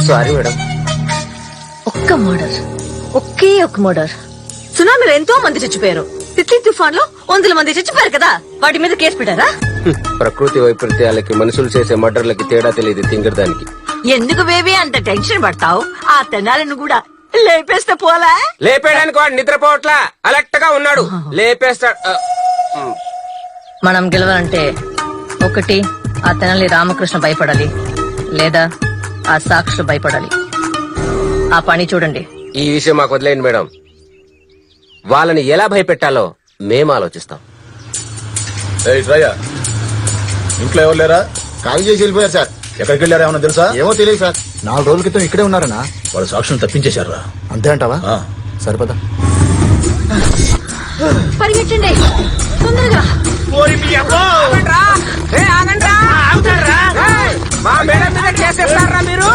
Sorry madam. ఒక్క murder, ఒక్క murder. సునామీలో ఎంతో మంది చచ్చిపోయారు. తిత్లీ తుఫాన్ లో 100 మంది చచ్చిపోయారు కదా, వాటి మీద కేసు పెట్టారా? ప్రకృతి వైపరీత్యాలకి మనుషులు చేసే మర్డర్లకి తేడా తెలియదు తింగరదానికి. ఎందుకు బేబీ అంత టెన్షన్ పడతావు? ఆ తెనాలను కూడా లేపేస్తే పోలా? లేపేయడానికి వాడు నిద్రపోవట్లా, అలర్ట్ గా ఉన్నాడు. లేపేస్తాడు. మనం గెలవాలంటే ఒకటి ఆ తెనాలి రామకృష్ణ భయపడాలి, లేదా ఆ సాక్షులు భయపడాలి. ఆ పని చూడండి. ఈ విషయం మాకు వదిలేయండి మేడం. వాళ్ళని ఎలా భయపెట్టాలో మేము ఆలోచిస్తాం. ఇంట్లో ఎవరు లేరా? ఖాళీ చేసి వెళ్ళిపోయారు సార్. ఎక్కడికి వెళ్ళారా ఏమన్నా తెలుసా? ఏమో తెలియదు సార్. 4 రోజుల క్రితం ఇక్కడే ఉన్నారనా? వాళ్ళ సాక్షులను తప్పించేశారా? అంతే అంటావా? సరిపదా. పరిగెట్టండి తొందరగా. మా మేడం మీద కేసేస్తారా మీరు?